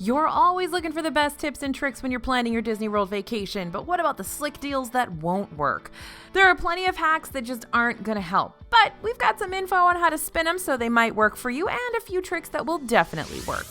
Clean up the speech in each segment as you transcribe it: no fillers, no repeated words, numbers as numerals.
You're always looking for the best tips and tricks when you're planning your Disney World vacation, but what about the slick deals that won't work? There are plenty of hacks that just aren't going to help, but we've got some info on how to spin them so they might work for you and a few tricks that will definitely work.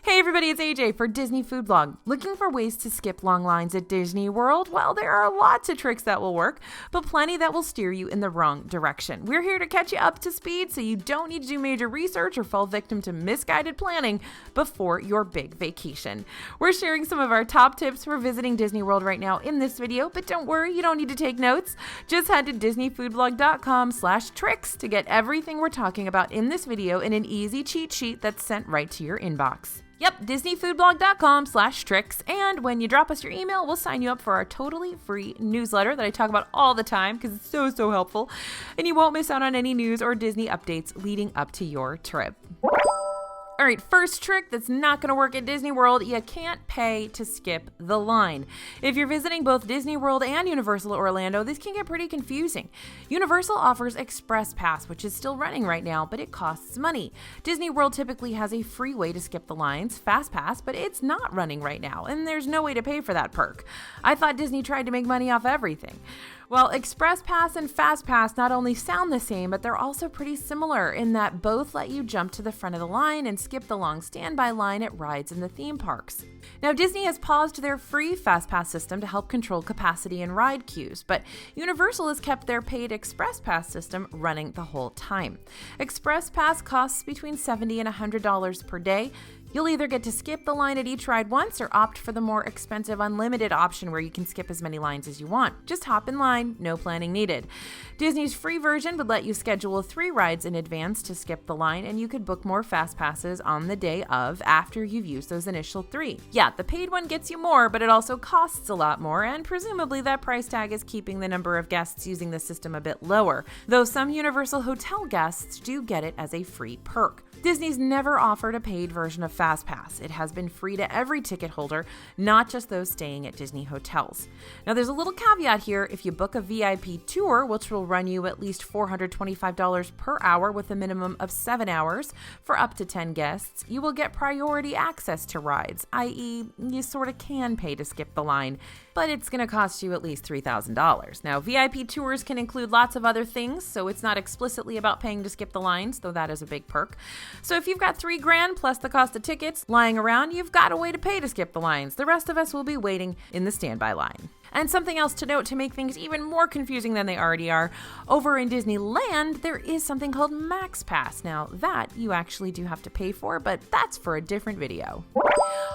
Hey everybody, it's AJ for Disney Food Blog. Looking for ways to skip long lines at Disney World? Well, there are lots of tricks that will work, but plenty that will steer you in the wrong direction. We're here to catch you up to speed so you don't need to do major research or fall victim to misguided planning before your big vacation. We're sharing some of our top tips for visiting Disney World right now in this video, but don't worry, you don't need to take notes. Just head to disneyfoodblog.com/tricks to get everything we're talking about in this video in an easy cheat sheet that's sent right to your inbox. Yep, disneyfoodblog.com/tricks, and when you drop us your email, we'll sign you up for our totally free newsletter that I talk about all the time because it's so helpful, and you won't miss out on any news or Disney updates leading up to your trip. All right, first trick that's not going to work at Disney World, you can't pay to skip the line. If you're visiting both Disney World and Universal Orlando, this can get pretty confusing. Universal offers Express Pass, which is still running right now, but it costs money. Disney World typically has a free way to skip the lines, Fast Pass, but it's not running right now, and there's no way to pay for that perk. I thought Disney tried to make money off everything. Well, Express Pass and Fast Pass not only sound the same, but they're also pretty similar in that both let you jump to the front of the line and skip the long standby line at rides in the theme parks. Now, Disney has paused their free Fast Pass system to help control capacity and ride queues, but Universal has kept their paid Express Pass system running the whole time. Express Pass costs between $70 and $100 per day. You'll either get to skip the line at each ride once or opt for the more expensive unlimited option where you can skip as many lines as you want. Just hop in line, no planning needed. Disney's free version would let you schedule 3 rides in advance to skip the line, and you could book more Fast Passes on the day of after you've used those initial 3. Yeah, the paid one gets you more, but it also costs a lot more, and presumably that price tag is keeping the number of guests using the system a bit lower, though some Universal Hotel guests do get it as a free perk. Disney's never offered a paid version of Fast Pass. It has been free to every ticket holder, not just those staying at Disney hotels. Now, there's a little caveat here. If you book a VIP tour, which will run you at least $425 per hour with a minimum of 7 hours for up to 10 guests, you will get priority access to rides, i.e., you sort of can pay to skip the line, but it's going to cost you at least $3,000. Now, VIP tours can include lots of other things, so it's not explicitly about paying to skip the lines, though that is a big perk. So if you've got $3,000 plus the cost of tickets lying around, you've got a way to pay to skip the lines. The rest of us will be waiting in the standby line. And something else to note to make things even more confusing than they already are, over in Disneyland, there is something called Max Pass. Now, that you actually do have to pay for, but that's for a different video.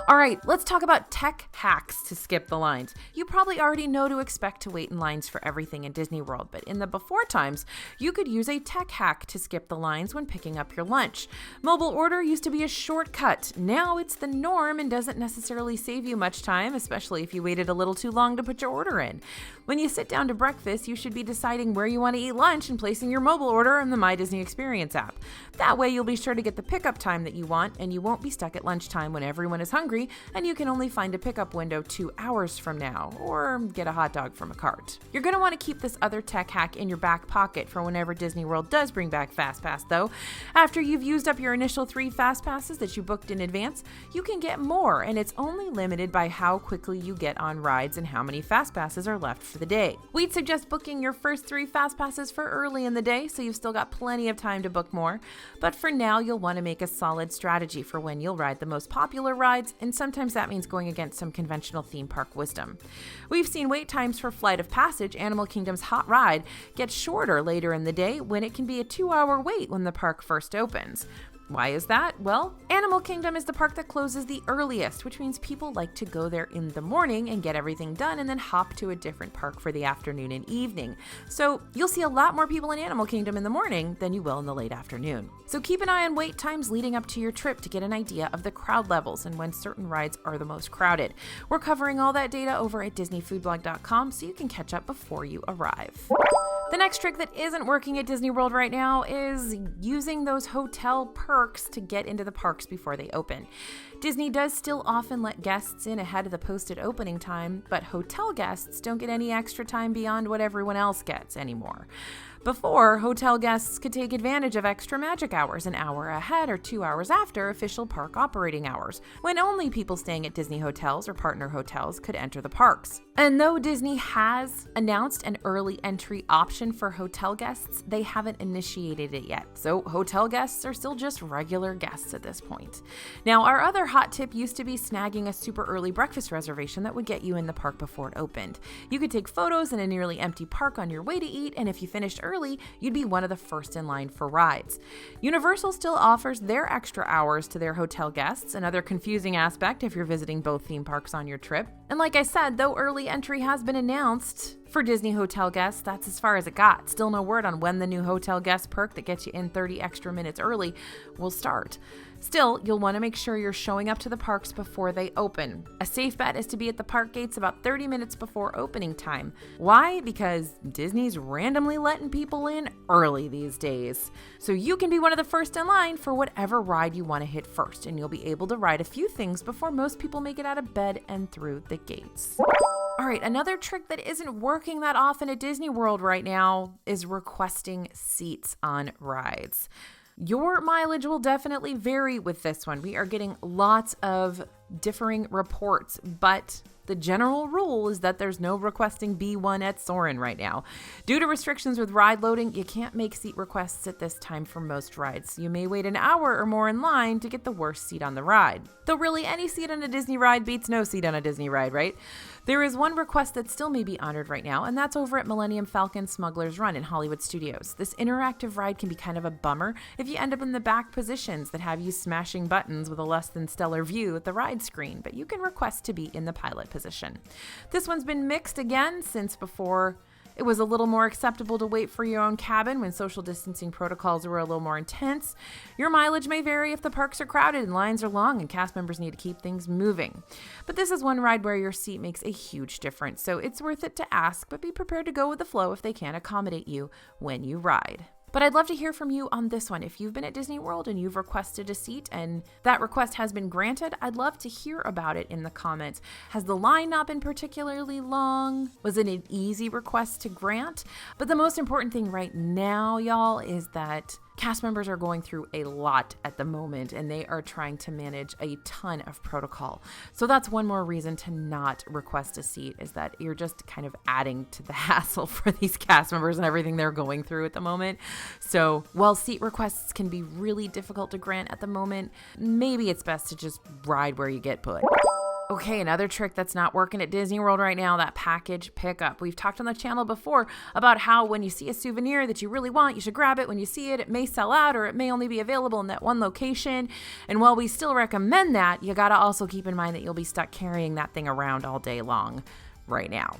All right, let's talk about tech hacks to skip the lines. You probably already know to expect to wait in lines for everything in Disney World, but in the before times, you could use a tech hack to skip the lines when picking up your lunch. Mobile order used to be a shortcut. Now it's the norm and doesn't necessarily save you much time, especially if you waited a little too long to put your order in. When you sit down to breakfast, you should be deciding where you want to eat lunch and placing your mobile order in the My Disney Experience app. That way you'll be sure to get the pickup time that you want, and you won't be stuck at lunchtime when everyone is hungry and you can only find a pickup window 2 hours from now, or get a hot dog from a cart. You're going to want to keep this other tech hack in your back pocket for whenever Disney World does bring back Fast Pass, though. After you've used up your initial 3 Fast Passes that you booked in advance, you can get more, and it's only limited by how quickly you get on rides and how many Fast Passes are left for the day. We'd suggest booking your first 3 Fast Passes for early in the day, so you've still got plenty of time to book more. But for now, you'll want to make a solid strategy for when you'll ride the most popular rides, and sometimes that means going against some conventional theme park wisdom. We've seen wait times for Flight of Passage, Animal Kingdom's hot ride, get shorter later in the day when it can be a 2-hour wait when the park first opens. Why is that? Well, Animal Kingdom is the park that closes the earliest, which means people like to go there in the morning and get everything done and then hop to a different park for the afternoon and evening. So you'll see a lot more people in Animal Kingdom in the morning than you will in the late afternoon. So keep an eye on wait times leading up to your trip to get an idea of the crowd levels and when certain rides are the most crowded. We're covering all that data over at disneyfoodblog.com so you can catch up before you arrive. The next trick that isn't working at Disney World right now is using those hotel perks to get into the parks before they open. Disney does still often let guests in ahead of the posted opening time, but hotel guests don't get any extra time beyond what everyone else gets anymore. Before, hotel guests could take advantage of extra magic hours an hour ahead or 2 hours after official park operating hours, when only people staying at Disney hotels or partner hotels could enter the parks. And though Disney has announced an early entry option for hotel guests, they haven't initiated it yet. So hotel guests are still just regular guests at this point. Now, our other hot tip used to be snagging a super early breakfast reservation that would get you in the park before it opened. You could take photos in a nearly empty park on your way to eat, and if you finished early, you'd be one of the first in line for rides. Universal still offers their extra hours to their hotel guests, another confusing aspect if you're visiting both theme parks on your trip. And like I said, though early entry has been announced for Disney hotel guests, that's as far as it got. Still no word on when the new hotel guest perk that gets you in 30 extra minutes early will start. Still, you'll want to make sure you're showing up to the parks before they open. A safe bet is to be at the park gates about 30 minutes before opening time. Why? Because Disney's randomly letting people in early these days. So you can be one of the first in line for whatever ride you want to hit first, and you'll be able to ride a few things before most people make it out of bed and through the gates. All right, another trick that isn't working that often at Disney World right now is requesting seats on rides. Your mileage will definitely vary with this one. We are getting lots of differing reports, but the general rule is that there's no requesting B1 at Soarin' right now. Due to restrictions with ride loading, you can't make seat requests at this time for most rides. You may wait an hour or more in line to get the worst seat on the ride. Though really, any seat on a Disney ride beats no seat on a Disney ride, right? There is one request that still may be honored right now, and that's over at Millennium Falcon Smuggler's Run in Hollywood Studios. This interactive ride can be kind of a bummer if you end up in the back positions that have you smashing buttons with a less than stellar view at the ride screen, but you can request to be in the pilot position. This one's been mixed again since before. It was a little more acceptable to wait for your own cabin when social distancing protocols were a little more intense. Your mileage may vary if the parks are crowded and lines are long and cast members need to keep things moving. But this is one ride where your seat makes a huge difference, so it's worth it to ask, but be prepared to go with the flow if they can't accommodate you when you ride. But I'd love to hear from you on this one. If you've been at Disney World and you've requested a seat and that request has been granted, I'd love to hear about it in the comments. Has the line not been particularly long? Was it an easy request to grant? But the most important thing right now, y'all, is that cast members are going through a lot at the moment and they are trying to manage a ton of protocol. So that's one more reason to not request a seat, is that you're just kind of adding to the hassle for these cast members and everything they're going through at the moment. So while seat requests can be really difficult to grant at the moment, maybe it's best to just ride where you get put. Okay, another trick that's not working at Disney World right now, that package pickup. We've talked on the channel before about how when you see a souvenir that you really want, you should grab it. When you see it, it may sell out or it may only be available in that one location. And while we still recommend that, you gotta also keep in mind that you'll be stuck carrying that thing around all day long right now.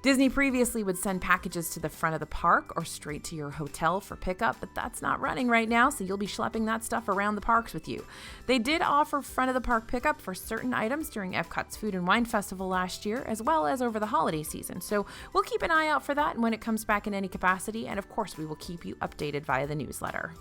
Disney previously would send packages to the front of the park or straight to your hotel for pickup, but that's not running right now, so you'll be schlepping that stuff around the parks with you. They did offer front of the park pickup for certain items during Epcot's Food and Wine Festival last year, as well as over the holiday season, so we'll keep an eye out for that and when it comes back in any capacity, and of course we will keep you updated via the newsletter.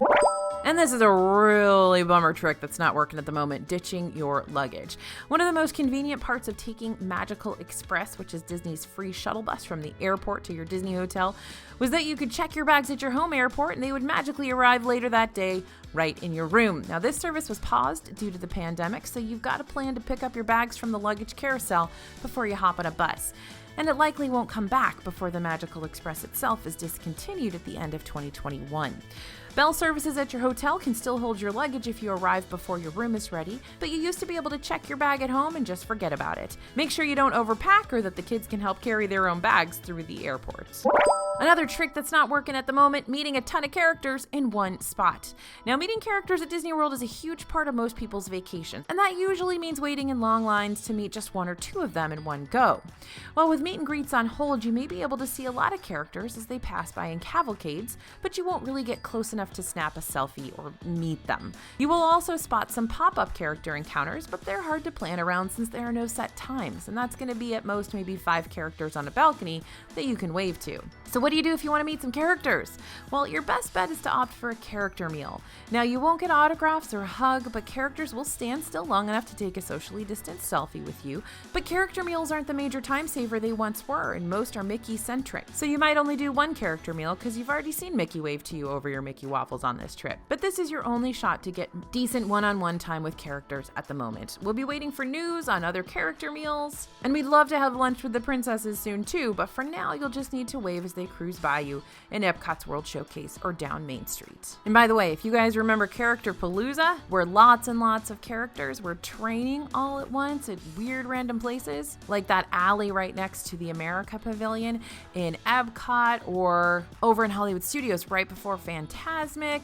And this is a really bummer trick that's not working at the moment, ditching your luggage. One of the most convenient parts of taking Magical Express, which is Disney's free shuttle bus from the airport to your Disney hotel, was that you could check your bags at your home airport and they would magically arrive later that day right in your room. Now, this service was paused due to the pandemic, so you've got to plan to pick up your bags from the luggage carousel before you hop on a bus. And it likely won't come back before the Magical Express itself is discontinued at the end of 2021. Bell services at your hotel can still hold your luggage if you arrive before your room is ready, but you used to be able to check your bag at home and just forget about it. Make sure you don't overpack or that the kids can help carry their own bags through the airports. Another trick that's not working at the moment, meeting a ton of characters in one spot. Now, meeting characters at Disney World is a huge part of most people's vacation, and that usually means waiting in long lines to meet just one or two of them in one go. While with meet and greets on hold, you may be able to see a lot of characters as they pass by in cavalcades, but you won't really get close enough to snap a selfie or meet them. You will also spot some pop-up character encounters, but they're hard to plan around since there are no set times, and that's going to be at most maybe 5 characters on a balcony that you can wave to. So what What do you do if you want to meet some characters? Well, your best bet is to opt for a character meal. Now, you won't get autographs or a hug, but characters will stand still long enough to take a socially distanced selfie with you. But character meals aren't the major time saver they once were, and most are Mickey-centric. So you might only do one character meal because you've already seen Mickey wave to you over your Mickey waffles on this trip. But this is your only shot to get decent one-on-one time with characters at the moment. We'll be waiting for news on other character meals, and we'd love to have lunch with the princesses soon too, but for now, you'll just need to wave as they cruise by you in Epcot's World Showcase or down Main Street. And by the way, if you guys remember Character Palooza, where lots and lots of characters were training all at once at weird random places, like that alley right next to the America Pavilion in Epcot or over in Hollywood Studios right before Fantasmic,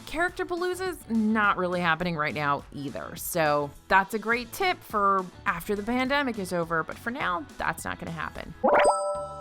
Character Palooza's not really happening right now either. So that's a great tip for after the pandemic is over, but for now, that's not going to happen.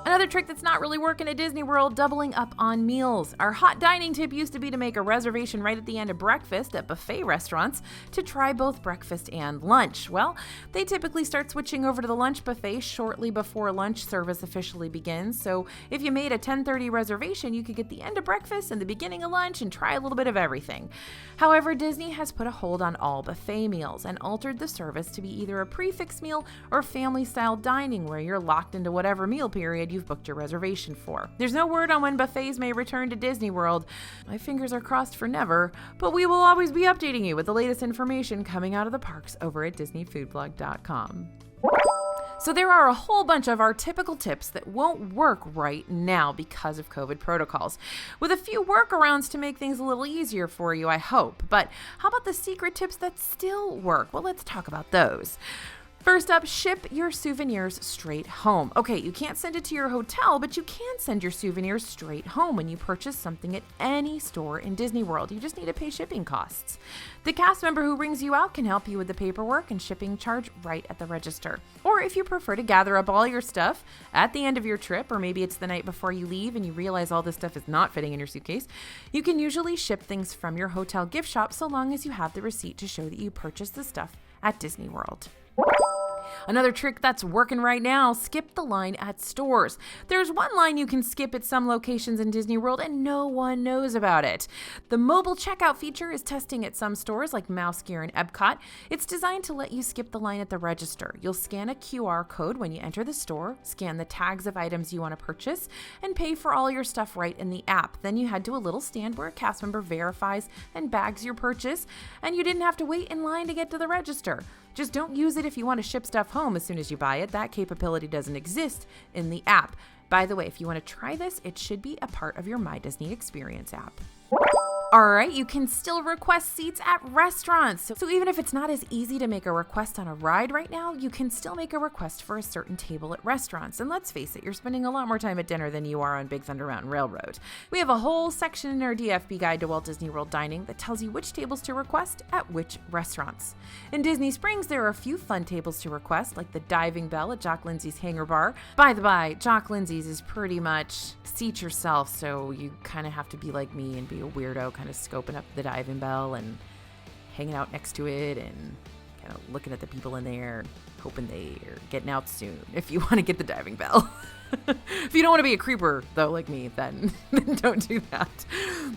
Another trick that's not really working at Disney World, doubling up on meals. Our hot dining tip used to be to make a reservation right at the end of breakfast at buffet restaurants to try both breakfast and lunch. Well, they typically start switching over to the lunch buffet shortly before lunch service officially begins. So if you made a 10:30 reservation, you could get the end of breakfast and the beginning of lunch and try a little bit of everything. However, Disney has put a hold on all buffet meals and altered the service to be either a prefix meal or family-style dining where you're locked into whatever meal period you've booked your reservation for. There's no word on when buffets may return to Disney World. My fingers are crossed for never, but we will always be updating you with the latest information coming out of the parks over at DisneyFoodBlog.com. So there are a whole bunch of our typical tips that won't work right now because of COVID protocols, with a few workarounds to make things a little easier for you, I hope. But how about the secret tips that still work? Well, let's talk about those. First up, ship your souvenirs straight home. Okay, you can't send it to your hotel, but you can send your souvenirs straight home when you purchase something at any store in Disney World. You just need to pay shipping costs. The cast member who brings you out can help you with the paperwork and shipping charge right at the register. Or if you prefer to gather up all your stuff at the end of your trip, or maybe it's the night before you leave and you realize all this stuff is not fitting in your suitcase, you can usually ship things from your hotel gift shop so long as you have the receipt to show that you purchased the stuff at Disney World. Another trick that's working right now, skip the line at stores. There's one line you can skip at some locations in Disney World and no one knows about it. The mobile checkout feature is testing at some stores like Mouse Gear and Epcot. It's designed to let you skip the line at the register. You'll scan a QR code when you enter the store, scan the tags of items you want to purchase, and pay for all your stuff right in the app. Then you head to a little stand where a cast member verifies and bags your purchase, and you didn't have to wait in line to get to the register. Just don't use it if you want to ship stuff home as soon as you buy it. That capability doesn't exist in the app. By the way, if you want to try this, it should be a part of your My Disney Experience app. All right, you can still request seats at restaurants. So even if it's not as easy to make a request on a ride right now, you can still make a request for a certain table at restaurants. And let's face it, you're spending a lot more time at dinner than you are on Big Thunder Mountain Railroad. We have a whole section in our DFB guide to Walt Disney World Dining that tells you which tables to request at which restaurants. In Disney Springs, there are a few fun tables to request, like the Diving Bell at Jock Lindsay's Hangar Bar. By the by, Jock Lindsay's is pretty much seat yourself, so you kind of have to be like me and be a weirdo, kind of scoping up the Diving Bell and hanging out next to it and kind of looking at the people in there, hoping they are getting out soon if you want to get the Diving Bell. If you don't want to be a creeper, though, like me, then don't do that.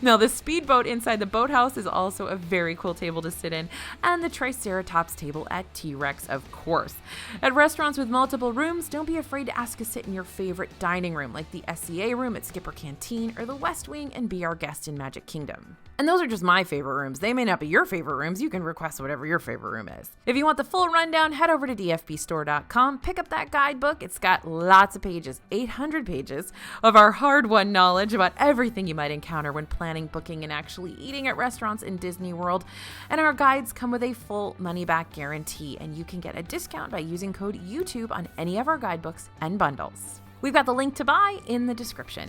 Now, the speedboat inside the boathouse is also a very cool table to sit in, and the Triceratops table at T-Rex, of course. At restaurants with multiple rooms, don't be afraid to ask to sit in your favorite dining room, like the SCA room at Skipper Canteen or the West Wing and Be Our Guest in Magic Kingdom. And those are just my favorite rooms. They may not be your favorite rooms. You can request whatever your favorite room is. If you want the full rundown, head over to dfbstore.com, pick up that guidebook. It's got lots of pages, 800 pages of our hard-won knowledge about everything you might encounter when planning, booking, and actually eating at restaurants in Disney World. And our guides come with a full money-back guarantee, and you can get a discount by using code YouTube on any of our guidebooks and bundles. We've got the link to buy in the description.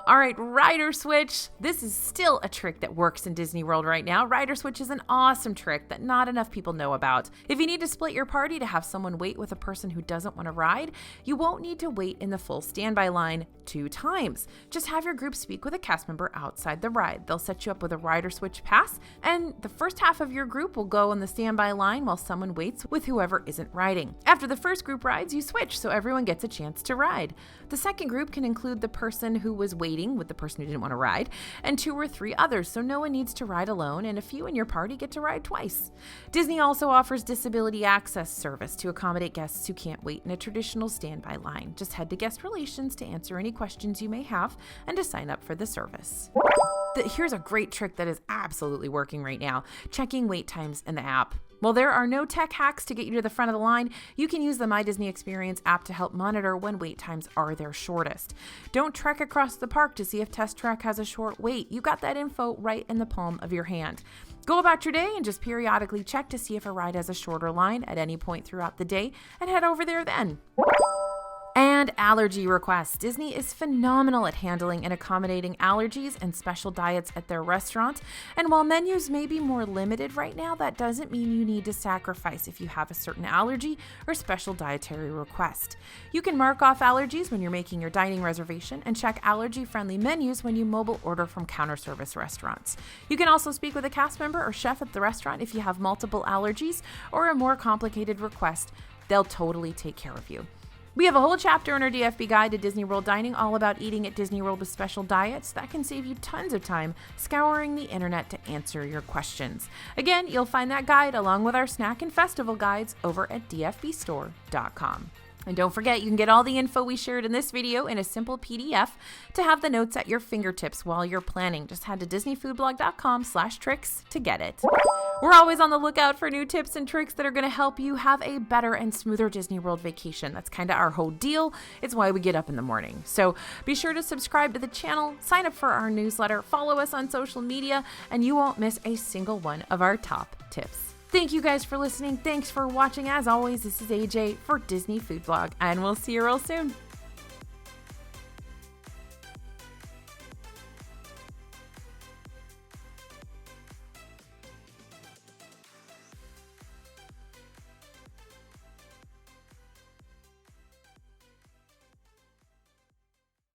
All right, rider switch. This is still a trick that works in Disney World right now. Rider switch is an awesome trick that not enough people know about. If you need to split your party to have someone wait with a person who doesn't want to ride, you won't need to wait in the full standby line 2 times. Just have your group speak with a cast member outside the ride. They'll set you up with a rider switch pass, and the first half of your group will go on the standby line while someone waits with whoever isn't riding. After the first group rides, you switch so everyone gets a chance to ride. The second group can include the person who was waiting with the person who didn't want to ride, and 2 or 3 others, so no one needs to ride alone, and a few in your party get to ride twice. Disney also offers disability access service to accommodate guests who can't wait in a traditional standby line. Just head to Guest Relations to answer any questions you may have and to sign up for the service. Here's a great trick that is absolutely working right now: checking wait times in the app. While there are no tech hacks to get you to the front of the line, you can use the My Disney Experience app to help monitor when wait times are their shortest. Don't trek across the park to see if Test Track has a short wait. You got that info right in the palm of your hand. Go about your day and just periodically check to see if a ride has a shorter line at any point throughout the day, and head over there then. And allergy requests. Disney is phenomenal at handling and accommodating allergies and special diets at their restaurant. And while menus may be more limited right now, that doesn't mean you need to sacrifice if you have a certain allergy or special dietary request. You can mark off allergies when you're making your dining reservation and check allergy-friendly menus when you mobile order from counter service restaurants. You can also speak with a cast member or chef at the restaurant if you have multiple allergies or a more complicated request. They'll totally take care of you. We have a whole chapter in our DFB guide to Disney World dining all about eating at Disney World with special diets. That can save you tons of time scouring the internet to answer your questions. Again, you'll find that guide along with our snack and festival guides over at dfbstore.com. And don't forget, you can get all the info we shared in this video in a simple PDF to have the notes at your fingertips while you're planning. Just head to disneyfoodblog.com/tricks to get it. We're always on the lookout for new tips and tricks that are going to help you have a better and smoother Disney World vacation. That's kind of our whole deal. It's why we get up in the morning. So be sure to subscribe to the channel, sign up for our newsletter, follow us on social media, and you won't miss a single one of our top tips. Thank you guys for listening. Thanks for watching. As always, this is AJ for Disney Food Blog, and we'll see you real soon.